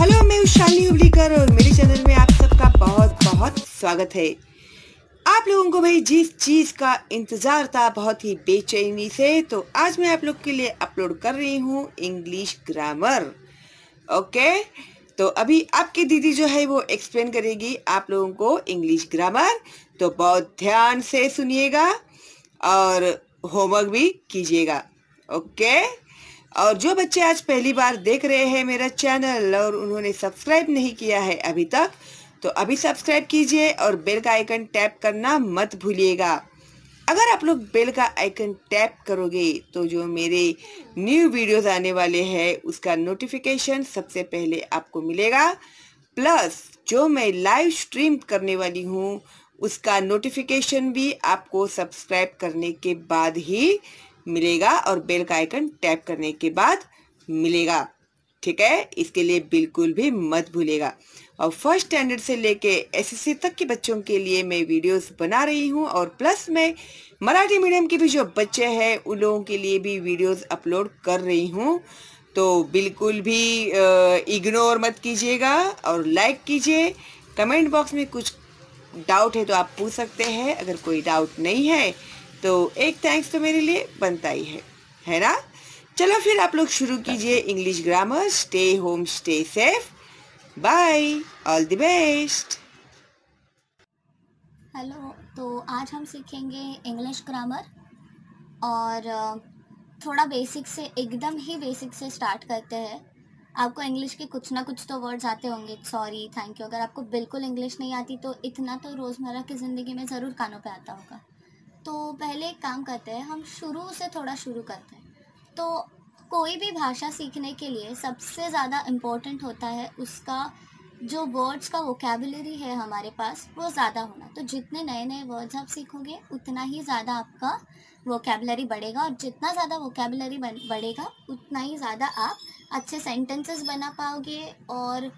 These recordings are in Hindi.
हेलो, मैं शालिनी हुबलीकर और मेरे चैनल में आप सबका बहुत बहुत स्वागत है। आप लोगों को भाई जिस चीज़ का इंतज़ार था बहुत ही बेचैनी से, तो आज मैं आप लोग के लिए अपलोड कर रही हूँ इंग्लिश ग्रामर। ओके, तो अभी आपकी दीदी जो है वो एक्सप्लेन करेगी आप लोगों को इंग्लिश ग्रामर, तो बहुत ध्यान से सुनिएगा और होमवर्क भी कीजिएगा। ओके, और जो बच्चे आज पहली बार देख रहे हैं मेरा चैनल और उन्होंने सब्सक्राइब नहीं किया है अभी तक, तो अभी सब्सक्राइब कीजिए और बेल का आइकन टैप करना मत भूलिएगा। अगर आप लोग बेल का आइकन टैप करोगे तो जो मेरे न्यू वीडियोस आने वाले हैं उसका नोटिफिकेशन सबसे पहले आपको मिलेगा, प्लस जो मैं लाइव स्ट्रीम करने वाली हूँ उसका नोटिफिकेशन भी आपको सब्सक्राइब करने के बाद ही मिलेगा और बेल का आइकन टैप करने के बाद मिलेगा। ठीक है, इसके लिए बिल्कुल भी मत भूलेगा। और फर्स्ट स्टैंडर्ड से लेके एसएससी तक के बच्चों के लिए मैं वीडियोस बना रही हूँ और प्लस में मराठी मीडियम के भी जो बच्चे हैं उन लोगों के लिए भी वीडियोस अपलोड कर रही हूँ। तो बिल्कुल भी इग्नोर मत कीजिएगा और लाइक कीजिए। कमेंट बॉक्स में कुछ डाउट है तो आप पूछ सकते हैं, अगर कोई डाउट नहीं है तो एक थैंक्स तो मेरे लिए बनता ही है ना। चलो फिर आप लोग शुरू कीजिए English grammar. Stay home, stay safe, bye, all the best. Hello, तो आज हम सीखेंगे इंग्लिश ग्रामर और थोड़ा बेसिक से, एकदम ही बेसिक से स्टार्ट करते हैं। आपको इंग्लिश के कुछ ना कुछ तो वर्ड्स आते होंगे, सॉरी, थैंक यू। अगर आपको बिल्कुल इंग्लिश नहीं आती तो इतना तो रोज़मर्रा की ज़िंदगी में ज़रूर कानों पे आता होगा। तो पहले एक काम करते हैं, हम शुरू से थोड़ा शुरू करते हैं। तो कोई भी भाषा सीखने के लिए सबसे ज़्यादा इम्पोर्टेंट होता है उसका जो वर्ड्स का वोकेबुलरी है हमारे पास, वो ज़्यादा होना। तो जितने नए नए वर्ड्स आप सीखोगे उतना ही ज़्यादा आपका वोकेबुलरी बढ़ेगा, और जितना ज़्यादा वोकेबुलरी बढ़ेगा उतना ही ज़्यादा आप अच्छे सेंटेंसेस बना पाओगे और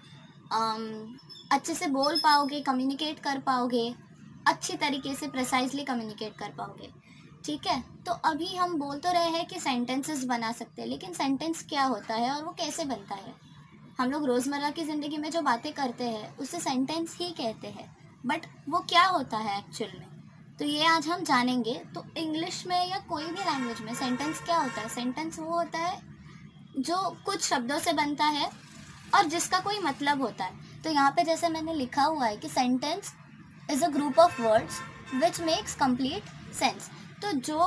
अच्छे से बोल पाओगे, कम्युनिकेट कर पाओगे, अच्छी तरीके से प्रिसाइजली कम्युनिकेट कर पाओगे। ठीक है, तो अभी हम बोल तो रहे हैं कि सेंटेंसेस बना सकते हैं, लेकिन सेंटेंस क्या होता है और वो कैसे बनता है? हम लोग रोज़मर्रा की ज़िंदगी में जो बातें करते हैं उसे सेंटेंस ही कहते हैं, बट वो क्या होता है एक्चुअल में, तो ये आज हम जानेंगे। तो इंग्लिश में या कोई भी लैंग्वेज में सेंटेंस क्या होता है? सेंटेंस वो होता है जो कुछ शब्दों से बनता है और जिसका कोई मतलब होता है। तो यहाँ पे जैसे मैंने लिखा हुआ है कि sentence is a group of words which makes complete sense. तो जो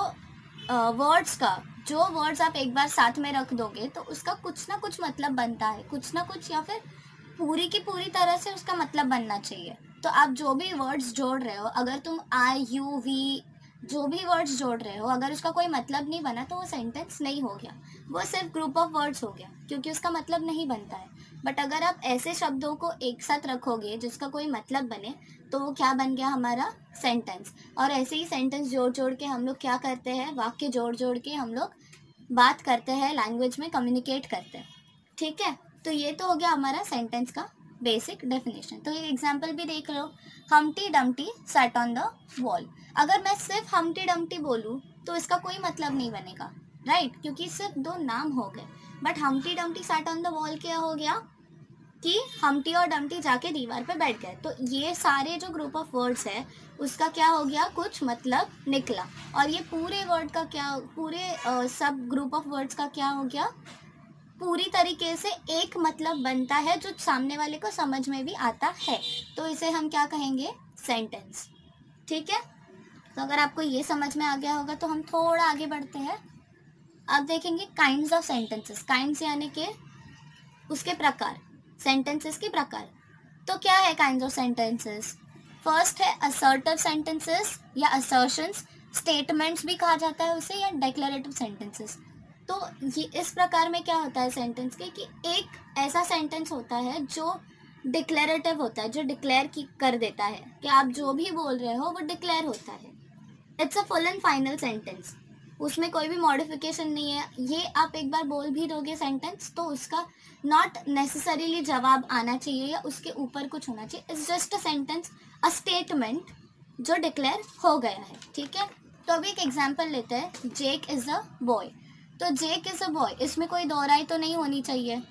वर्ड्स आप एक बार साथ में रख दोगे तो उसका कुछ ना कुछ मतलब बनता है, कुछ ना कुछ, या फिर पूरी की पूरी तरह से उसका मतलब बनना चाहिए। तो आप जो भी वर्ड्स जोड़ रहे हो, अगर तुम आई, यू, वी, जो भी वर्ड्स जोड़ रहे हो, अगर उसका कोई मतलब नहीं बना तो वो सेंटेंस नहीं हो गया, वो सिर्फ ग्रुप ऑफ वर्ड्स हो गया, क्योंकि उसका मतलब नहीं बनता है। बट अगर आप ऐसे शब्दों को एक साथ रखोगे जिसका कोई मतलब बने तो वो क्या बन गया? हमारा सेंटेंस। और ऐसे ही सेंटेंस जोड़ जोड़ के हम लोग क्या करते हैं? वाक्य जोड़ जोड़ के हम लोग बात करते हैं, लैंग्वेज में कम्युनिकेट करते हैं। ठीक है, तो ये तो हो गया हमारा सेंटेंस का बेसिक डेफिनेशन। तो एक एग्जांपल भी देख लो, Humpty Dumpty sat on the wall. अगर मैं सिर्फ हमटी डमटी बोलूँ तो इसका कोई मतलब नहीं बनेगा, राइट? क्योंकि सिर्फ दो नाम हो गए। But हमटी Dumpty sat on the wall क्या हो गया कि हमटी और डमटी जाके दीवार पे बैठ गए। तो ये सारे जो ग्रुप ऑफ वर्ड्स है उसका क्या हो गया? कुछ मतलब निकला। और ये पूरे वर्ड का क्या, पूरे सब ग्रुप ऑफ वर्ड्स का क्या हो गया? पूरी तरीके से एक मतलब बनता है जो सामने वाले को समझ में भी आता है। तो इसे हम क्या कहेंगे? सेंटेंस। ठीक है, तो अगर आपको ये समझ में आ गया होगा तो हम थोड़ा आगे बढ़ते हैं। अब देखेंगे काइंड्स ऑफ सेंटेंसेस। काइंड्स यानी कि उसके प्रकार, सेंटेंसेस के प्रकार। तो क्या है काइंड्स ऑफ सेंटेंसेस? फर्स्ट है असर्टिव सेंटेंसेस या असर्शंस, स्टेटमेंट्स भी कहा जाता है उसे, या डिक्लेरेटिव सेंटेंसेस। तो ये इस प्रकार में क्या होता है सेंटेंस के कि एक ऐसा सेंटेंस होता है जो डिक्लेरेटिव होता है, जो डिक्लेयर कर देता है कि आप जो भी बोल रहे हो वो डिक्लेयर होता है। It's a full and final sentence, उसमें कोई भी मॉडिफिकेशन नहीं है। ये आप एक बार बोल भी दोगे सेंटेंस तो उसका नॉट नेसेसरीली जवाब आना चाहिए या उसके ऊपर कुछ होना चाहिए। It's just a sentence, a statement जो डिक्लेयर हो गया है। ठीक है, तो अभी एक एग्जांपल लेते हैं, जेक इज़ अ बॉय। तो जेक इज़ अ बॉय, इसमें कोई दोहराई तो नहीं होनी चाहिए,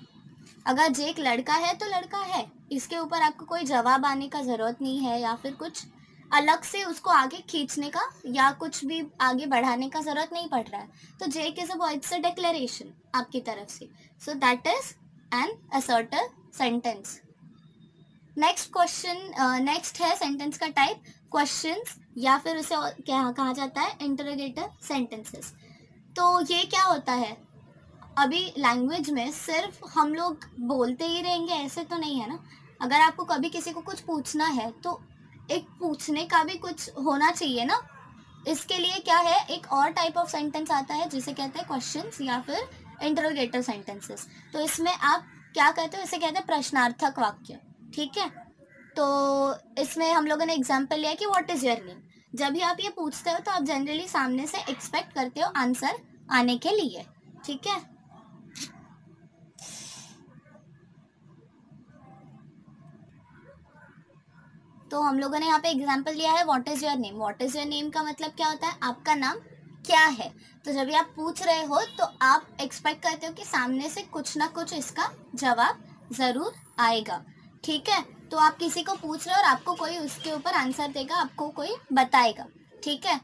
अगर जेक लड़का है तो लड़का है, इसके ऊपर आपको कोई जवाब आने का ज़रूरत नहीं है या फिर कुछ अलग से उसको आगे खींचने का या कुछ भी आगे बढ़ाने का ज़रूरत नहीं पड़ रहा है। तो Jake is a boy, it's a declaration आपकी तरफ से। So that is an assertive sentence. Next question, next है सेंटेंस का टाइप क्वेश्चंस या फिर उसे क्या कहा जाता है, इंटरोगेटिव सेंटेंसेस। तो ये क्या होता है, अभी लैंग्वेज में सिर्फ हम लोग बोलते ही रहेंगे ऐसे तो नहीं है ना। अगर आपको कभी किसी को कुछ पूछना है तो एक पूछने का भी कुछ होना चाहिए ना। इसके लिए क्या है, एक और टाइप ऑफ सेंटेंस आता है जिसे कहते हैं क्वेश्चंस या फिर इंटरोगेटिव सेंटेंसेस। तो इसमें आप क्या कहते हो, इसे कहते हैं प्रश्नार्थक वाक्य। ठीक है, तो इसमें हम लोगों ने एग्जाम्पल लिया कि व्हाट इज योर नेम। जब भी आप ये पूछते हो तो आप जनरली सामने से एक्सपेक्ट करते हो आंसर आने के लिए। ठीक है, तो हम लोगों ने यहाँ पे एग्जाम्पल लिया है what is your name. What is your name का मतलब क्या होता है, आपका नाम क्या है। तो जब भी आप पूछ रहे हो तो आप एक्सपेक्ट करते हो कि सामने से कुछ ना कुछ इसका जवाब ज़रूर आएगा। ठीक है, तो आप किसी को पूछ रहे हो और आपको कोई उसके ऊपर आंसर देगा, आपको कोई बताएगा। ठीक है,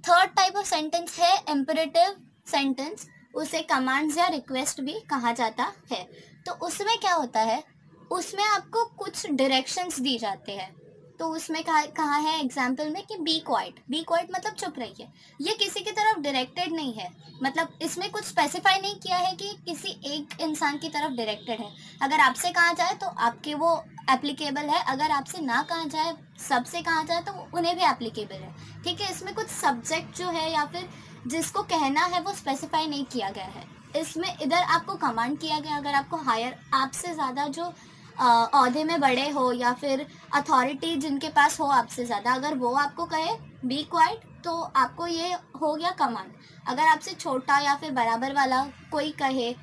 थर्ड टाइप ऑफ सेंटेंस है इम्पेरेटिव सेंटेंस, उसे कमांड्स या रिक्वेस्ट भी कहा जाता है। तो उसमें क्या होता है, उसमें आपको कुछ डायरेक्शंस दी जाते हैं। तो उसमें कहा है एग्जाम्पल में कि बी क्वाइट। बी क्वाइट मतलब चुप रहिए। ये किसी की तरफ डायरेक्टेड नहीं है, मतलब इसमें कुछ स्पेसिफाई नहीं किया है कि किसी एक इंसान की तरफ डायरेक्टेड है। अगर आपसे कहा जाए तो आपके वो एप्लीकेबल है, अगर आपसे ना कहा जाए, सबसे कहा जाए तो उन्हें भी एप्लीकेबल है। ठीक है, इसमें कुछ सब्जेक्ट जो है या फिर जिसको कहना है वो स्पेसिफाई नहीं किया गया है। इसमें इधर आपको कमांड किया गया, अगर आपको हायर, आपसे ज़्यादा जो औहदे में बड़े हो या फिर अथॉरिटी जिनके पास हो आपसे ज़्यादा, अगर वो आपको कहे बी क्वाइट तो आपको ये हो गया कमांड। अगर आपसे छोटा या फिर बराबर वाला कोई कहे,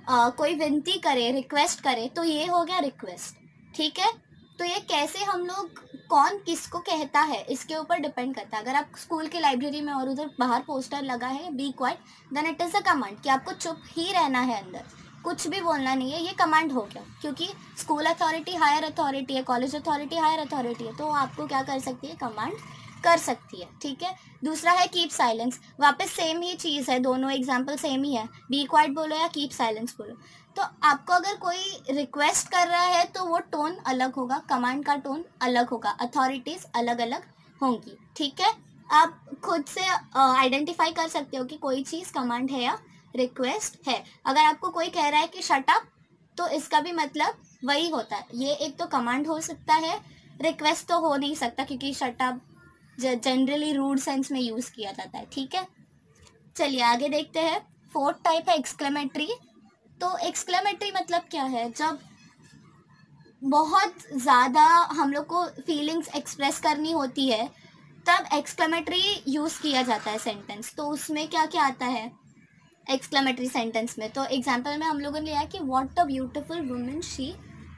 कोई विनती करे, रिक्वेस्ट करे, तो ये हो गया रिक्वेस्ट। ठीक है, तो ये कैसे हम लोग कौन किसको कहता है इसके ऊपर डिपेंड करता है। अगर आप स्कूल की लाइब्रेरी में और उधर बाहर पोस्टर लगा है be quiet, then it is a command कि आपको चुप ही रहना है, अंदर कुछ भी बोलना नहीं है, ये कमांड हो गया। क्योंकि स्कूल अथॉरिटी हायर अथॉरिटी है, कॉलेज अथॉरिटी हायर अथॉरिटी है, तो आपको क्या कर सकती है, कमांड कर सकती है। ठीक है, दूसरा है कीप साइलेंस। वापस सेम ही चीज़ है, दोनों एग्जाम्पल सेम ही है, बी क्वाइट बोलो या कीप साइलेंस बोलो। तो आपको अगर कोई रिक्वेस्ट कर रहा है तो वो टोन अलग होगा, कमांड का टोन अलग होगा, अथॉरिटीज़ अलग अलग होंगी। ठीक है, आप खुद से आइडेंटिफाई कर सकते हो कि कोई चीज़ कमांड है या रिक्वेस्ट है। अगर आपको कोई कह रहा है कि शट अप, तो इसका भी मतलब वही होता है। ये एक तो कमांड हो सकता है, रिक्वेस्ट तो हो नहीं सकता क्योंकि shut up generally rude sense में यूज़ किया जाता है। ठीक है, चलिए आगे देखते हैं। फोर्थ टाइप है एक्सक्लेमेटरी। तो एक्सक्लेमेटरी मतलब क्या है, जब बहुत ज़्यादा हम लोग को फीलिंग्स एक्सप्रेस करनी होती है तब एक्सक्लेमेटरी यूज़ किया जाता है सेंटेंस। तो उसमें क्या क्या आता है एक्सक्लेमेटरी सेंटेंस में, तो एग्जाम्पल में हम लोगों ने लिया कि what a beautiful woman she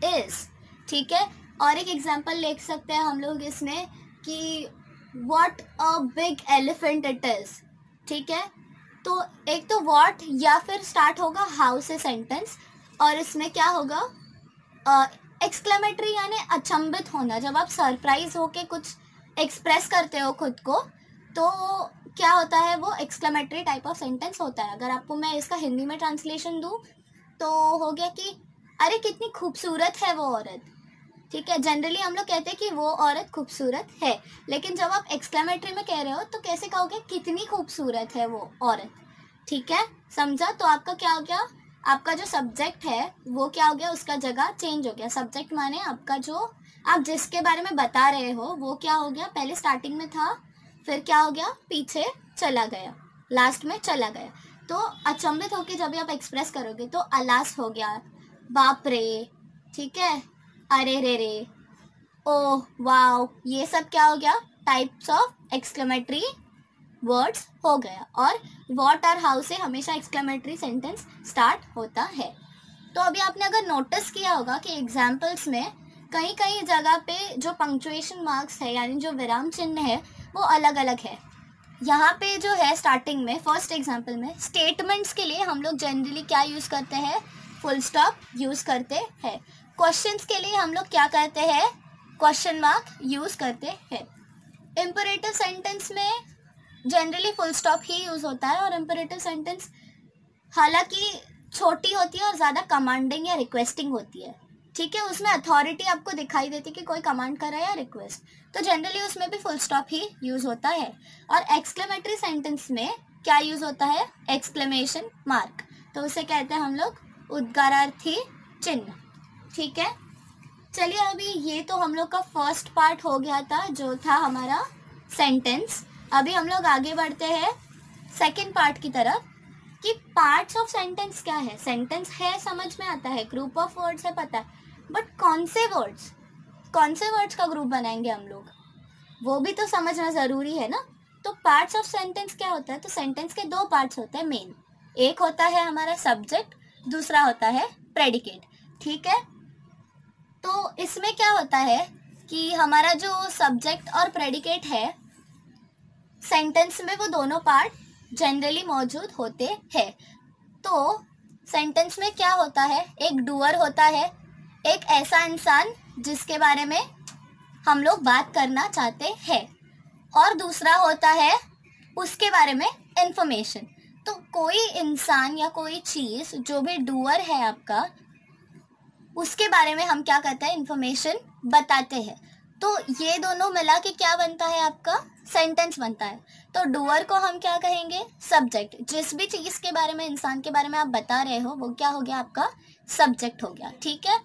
is. ठीक है, और एक एग्जाम्पल लिख सकते हैं हम लोग इसमें कि what a big elephant it is. ठीक है, तो एक तो व्हाट या फिर स्टार्ट होगा हाउ से सेंटेंस, और इसमें क्या होगा एक्सक्लेमेटरी यानी अचंभित होना। जब आप सरप्राइज होके कुछ एक्सप्रेस करते हो खुद को तो क्या होता है, वो एक्सक्लेमेटरी टाइप ऑफ सेंटेंस होता है। अगर आपको मैं इसका हिंदी में ट्रांसलेशन दूँ तो हो गया कि अरे कितनी खूबसूरत है वो औरत। ठीक है, जनरली हम लोग कहते हैं कि वो औरत खूबसूरत है, लेकिन जब आप एक्सक्लेमेटरी में कह रहे हो तो कैसे कहोगे, कितनी खूबसूरत है वो औरत। ठीक है, समझा। तो आपका क्या हो गया, आपका जो सब्जेक्ट है वो क्या हो गया, उसका जगह चेंज हो गया। सब्जेक्ट माने आपका जो आप जिसके बारे में बता रहे हो वो क्या हो गया, पहले स्टार्टिंग में था, फिर क्या हो गया, पीछे चला गया, लास्ट में चला गया। तो अचंभित होकर जब भी आप एक्सप्रेस करोगे तो अलास हो गया, बाप रे, ठीक है, अरे रे रे, ओह वाओ, ये सब क्या हो गया, टाइप्स ऑफ एक्सक्लेमेटरी वर्ड्स हो गया। और व्हाट और हाउ से हमेशा एक्सक्लेमेटरी सेंटेंस स्टार्ट होता है। तो अभी आपने अगर नोटिस किया होगा कि एग्जाम्पल्स में कई कई जगह पे जो पंक्चुएशन मार्क्स है यानी जो विराम चिन्ह है वो अलग अलग है। यहाँ पे जो है स्टार्टिंग में फर्स्ट एग्जाम्पल में स्टेटमेंट्स के लिए हम लोग जनरली क्या यूज़ करते हैं, फुल स्टॉप यूज़ करते हैं। क्वेश्चंस के लिए हम लोग क्या करते हैं, क्वेश्चन मार्क यूज़ करते हैं। इम्परेटिव सेंटेंस में जनरली फुल स्टॉप ही यूज़ होता है, और इम्परेटिव सेंटेंस हालांकि छोटी होती है और ज़्यादा कमांडिंग या रिक्वेस्टिंग होती है, ठीक है। उसमें अथॉरिटी आपको दिखाई देती है कि कोई कमांड कर रहा है या रिक्वेस्ट, तो जनरली उसमें भी फुल स्टॉप ही यूज़ होता है। और एक्सक्लेमेटरी सेंटेंस में क्या यूज़ होता है, एक्सक्लेमेशन मार्क, तो उसे कहते हैं हम लोग उद्गारार्थी चिन्ह, ठीक है। चलिए, अभी ये तो हम लोग का फर्स्ट पार्ट हो गया था जो था हमारा सेंटेंस। अभी हम लोग आगे बढ़ते हैं सेकंड पार्ट की तरफ कि पार्ट्स ऑफ सेंटेंस क्या है। सेंटेंस है समझ में आता है, ग्रुप ऑफ वर्ड्स है पता है, बट कौन से वर्ड्स का ग्रुप बनाएंगे हम लोग, वो भी तो समझना ज़रूरी है ना। तो पार्ट्स ऑफ सेंटेंस क्या होता है, तो सेंटेंस के दो पार्ट्स होते हैं मेन, एक होता है हमारा सब्जेक्ट, दूसरा होता है प्रेडिकेट, ठीक है। तो इसमें क्या होता है कि हमारा जो सब्जेक्ट और प्रेडिकेट है सेंटेंस में, वो दोनों पार्ट जनरली मौजूद होते हैं। तो सेंटेंस में क्या होता है, एक डूअर होता है, एक ऐसा इंसान जिसके बारे में हम लोग बात करना चाहते हैं, और दूसरा होता है उसके बारे में इंफॉर्मेशन। तो कोई इंसान या कोई चीज़ जो भी डूअर है आपका, उसके बारे में हम क्या करते हैं, इंफॉर्मेशन बताते हैं। तो ये दोनों मिला के क्या बनता है, आपका सेंटेंस बनता है। तो डूअर को हम क्या कहेंगे, सब्जेक्ट। जिस भी चीज़ के बारे में, इंसान के बारे में आप बता रहे हो, वो क्या हो गया, आपका सब्जेक्ट हो गया, ठीक है।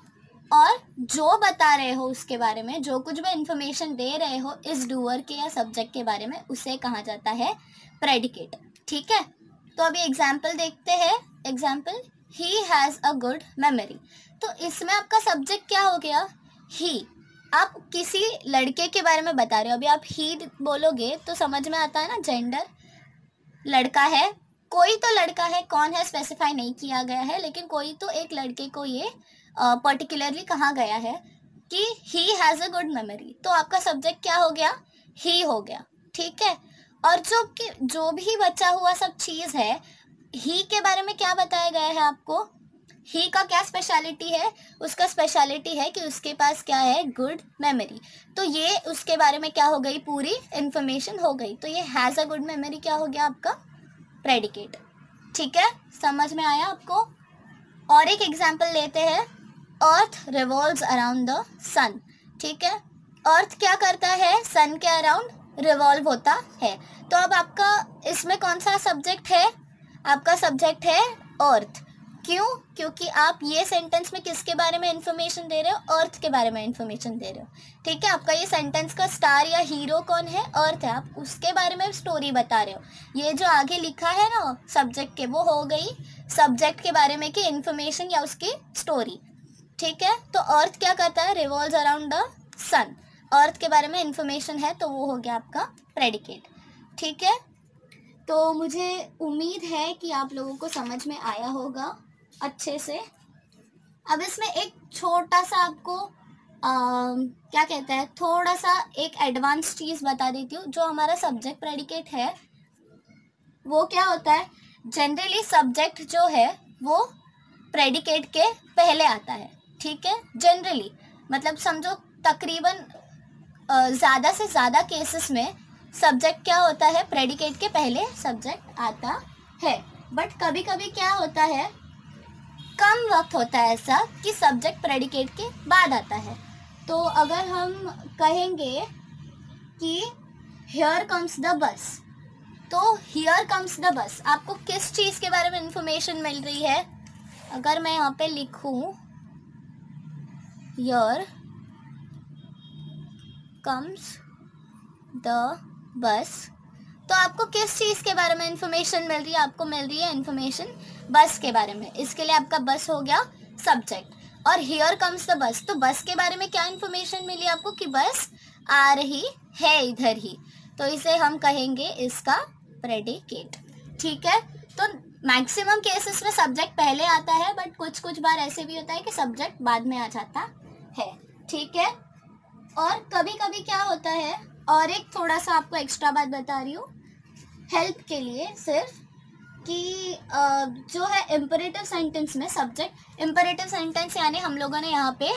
और जो बता रहे हो उसके बारे में, जो कुछ भी इंफॉर्मेशन दे रहे हो इस डूअर के या सब्जेक्ट के बारे में, उसे कहा जाता है प्रेडिकेट, ठीक है। तो अभी एग्जाम्पल देखते हैं। Example, he has a good memory. तो इसमें आपका सब्जेक्ट क्या हो गया, ही। आप किसी लड़के के बारे में बता रहे हो, अभी आप ही बोलोगे तो समझ में आता है ना, जेंडर लड़का है, कोई तो लड़का है, कौन है स्पेसिफाई नहीं किया गया है, लेकिन कोई तो एक लड़के को ये पर्टिकुलरली कहा गया है कि he has a good memory. तो आपका सब्जेक्ट क्या हो गया, ही हो गया, ठीक है। और जो भी बचा हुआ सब चीज़ है, ही के बारे में क्या बताया गया है आपको, ही का क्या स्पेशलिटी है, उसका स्पेशलिटी है कि उसके पास क्या है, गुड मेमोरी। तो ये उसके बारे में क्या हो गई, पूरी इंफॉर्मेशन हो गई। तो ये हैज़ अ गुड मेमोरी क्या हो गया, आपका प्रेडिकेट, ठीक है। समझ में आया आपको। और एक एग्जाम्पल लेते हैं, अर्थ रिवॉल्व्स अराउंड द सन, ठीक है। अर्थ क्या करता है, सन के अराउंड रिवॉल्व होता है। तो अब आपका इसमें कौन सा सब्जेक्ट है, आपका सब्जेक्ट है अर्थ। क्यों, क्योंकि आप ये सेंटेंस में किसके बारे में इंफॉर्मेशन दे रहे हो, अर्थ के बारे में इंफॉर्मेशन दे रहे हो, ठीक है। आपका ये सेंटेंस का स्टार या हीरो कौन है, अर्थ है, आप उसके बारे में स्टोरी बता रहे हो। ये जो आगे लिखा है ना सब्जेक्ट के, वो हो गई सब्जेक्ट के बारे में की इंफॉर्मेशन या उसकी स्टोरी, ठीक है। तो अर्थ क्या करता है, रिवॉल्व्स अराउंड द सन, अर्थ के बारे में इंफॉर्मेशन है, तो वो हो गया आपका प्रेडिकेट, ठीक है। तो मुझे उम्मीद है कि आप लोगों को समझ में आया होगा अच्छे से। अब इसमें एक छोटा सा आपको क्या कहते हैं, थोड़ा सा एक एडवांस चीज़ बता देती हूँ। जो हमारा सब्जेक्ट प्रेडिकेट है वो क्या होता है, जनरली सब्जेक्ट जो है वो प्रेडिकेट के पहले आता है, ठीक है। जनरली मतलब समझो तकरीबन ज़्यादा से ज़्यादा केसेस में सब्जेक्ट क्या होता है, प्रेडिकेट के पहले सब्जेक्ट आता है। बट कभी कभी क्या होता है, कम वक्त होता है ऐसा कि सब्जेक्ट प्रेडिकेट के बाद आता है। तो अगर हम कहेंगे कि हियर कम्स द बस, तो हियर कम्स द बस आपको किस चीज़ के बारे में इंफॉर्मेशन मिल रही है। अगर मैं यहाँ पे लिखूँ हियर कम्स द बस, तो आपको किस चीज़ के बारे में इंफॉर्मेशन मिल रही है, आपको मिल रही है इंफॉर्मेशन बस के बारे में। इसके लिए आपका बस हो गया सब्जेक्ट। और हियर कम्स द बस, तो बस के बारे में क्या इंफॉर्मेशन मिली आपको कि बस आ रही है इधर ही, तो इसे हम कहेंगे इसका प्रेडिकेट, ठीक है। तो मैक्सिमम केसेस में सब्जेक्ट पहले आता है, बट कुछ कुछ बार ऐसे भी होता है कि सब्जेक्ट बाद में आ जाता है, ठीक है। और कभी कभी क्या होता है, और एक थोड़ा सा आपको एक्स्ट्रा बात बता रही हूँ हेल्प के लिए सिर्फ, कि जो है इम्परेटिव सेंटेंस में सब्जेक्ट, इम्परेटिव सेंटेंस यानी हम लोगों ने यहाँ पे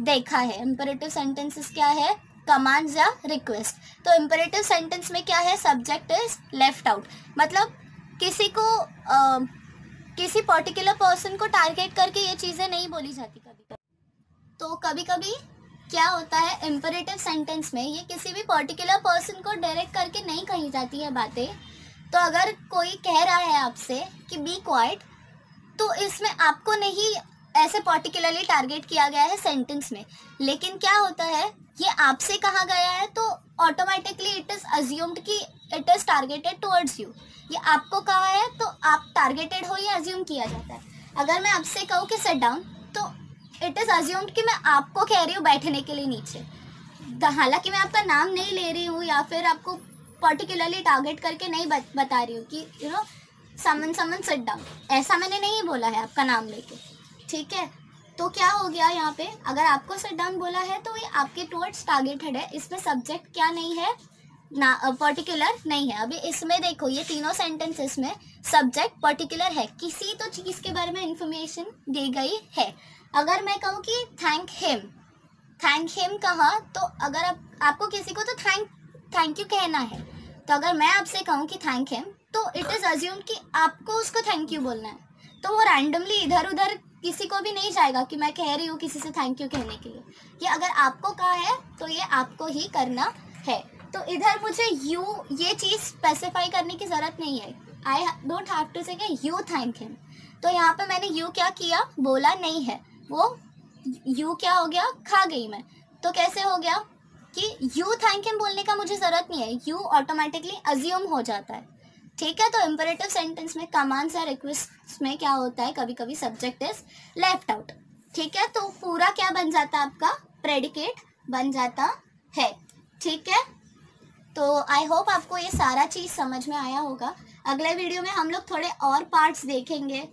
देखा है इम्परेटिव सेंटेंसेस क्या है, कमांड्स या रिक्वेस्ट। तो इम्परेटिव सेंटेंस में क्या है, सब्जेक्ट इज लेफ्ट आउट, मतलब किसी को किसी पर्टिकुलर पर्सन को टारगेट करके ये चीज़ें नहीं बोली जाती कभी कभी। तो कभी कभी क्या होता है इम्परेटिव सेंटेंस में ये किसी भी पर्टिकुलर पर्सन को डायरेक्ट करके नहीं कही जाती है बातें। तो अगर कोई कह रहा है आपसे कि बी क्वाइट, तो इसमें आपको नहीं ऐसे पर्टिकुलरली टारगेट किया गया है सेंटेंस में, लेकिन क्या होता है ये आपसे कहा गया है तो ऑटोमेटिकली इट इज़ अज्यूम्ड कि it is targeted towards you. ये आपको कहा है तो आप टारगेटेड हो, ये अज्यूम किया जाता है। अगर मैं आपसे कहूँ कि सिट डाउन, तो इट इज़ अज्यूम्ड कि मैं आपको कह रही हूँ बैठने के लिए नीचे, हालांकि मैं आपका नाम नहीं ले रही हूँ या फिर आपको पर्टिकुलरली टारगेट करके नहीं बता रही हूँ कि you know someone sit down, ऐसा मैंने नहीं बोला है आपका नाम लेके, ठीक है। तो क्या हो गया यहाँ पे, अगर आपको सिट डाउन बोला है तो ये आपके टुवर्ड्स टारगेटेड है, इसमें सब्जेक्ट क्या नहीं है ना, पर्टिकुलर नहीं है। अभी इसमें देखो ये तीनों सेंटेंसेस में सब्जेक्ट पर्टिकुलर है, किसी तो चीज़ के बारे में इंफॉर्मेशन दी गई है। अगर मैं कहूँ कि थैंक हिम कहा, तो अगर आपको किसी को तो थैंक यू कहना है, तो अगर मैं आपसे कहूँ कि थैंक हिम, तो इट इज़ अज्यूम कि आपको उसको थैंक यू बोलना है। तो वो रैंडमली इधर उधर किसी को भी नहीं जाएगा कि मैं कह रही हूँ किसी से थैंक यू कहने के लिए। ये अगर आपको कहा है तो ये आपको ही करना है। तो इधर मुझे यू ये चीज़ स्पेसिफाई करने की ज़रूरत नहीं है, आई डोंट हैव टू से यू थैंक हिम। तो यहाँ पे मैंने यू क्या किया, बोला नहीं है, वो यू क्या हो गया, खा गई मैं। तो कैसे हो गया कि यू थैंक हिम बोलने का मुझे ज़रूरत नहीं है, यू ऑटोमेटिकली अज्यूम हो जाता है, ठीक है। तो इम्परेटिव सेंटेंस में कमांड्स या रिक्वेस्ट में क्या होता है, कभी कभी सब्जेक्ट इज लेफ्ट आउट, ठीक है। तो पूरा क्या बन जाता है, आपका प्रेडिकेट बन जाता है, ठीक है। तो आई होप आपको ये सारा चीज़ समझ में आया होगा। अगले वीडियो में हम लोग थोड़े और पार्ट्स देखेंगे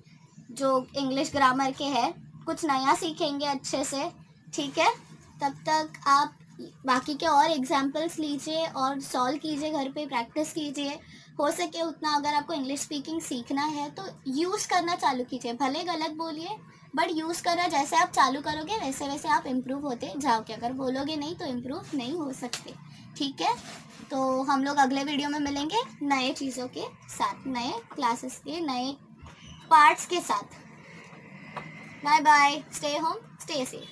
जो इंग्लिश ग्रामर के हैं, कुछ नया सीखेंगे अच्छे से, ठीक है। तब तक आप बाकी के और एग्जाम्पल्स लीजिए और सॉल्व कीजिए, घर पे प्रैक्टिस कीजिए, हो सके उतना। अगर आपको इंग्लिश स्पीकिंग सीखना है तो यूज़ करना चालू कीजिए, भले गलत बोलिए बट यूज़ करना, जैसे आप चालू करोगे वैसे वैसे आप इम्प्रूव होते जाओगे। अगर बोलोगे नहीं तो इम्प्रूव नहीं हो सकते, ठीक है। तो हम लोग अगले वीडियो में मिलेंगे नए चीज़ों के साथ, नए क्लासेस के नए पार्ट्स के साथ। Bye bye, stay home, stay safe.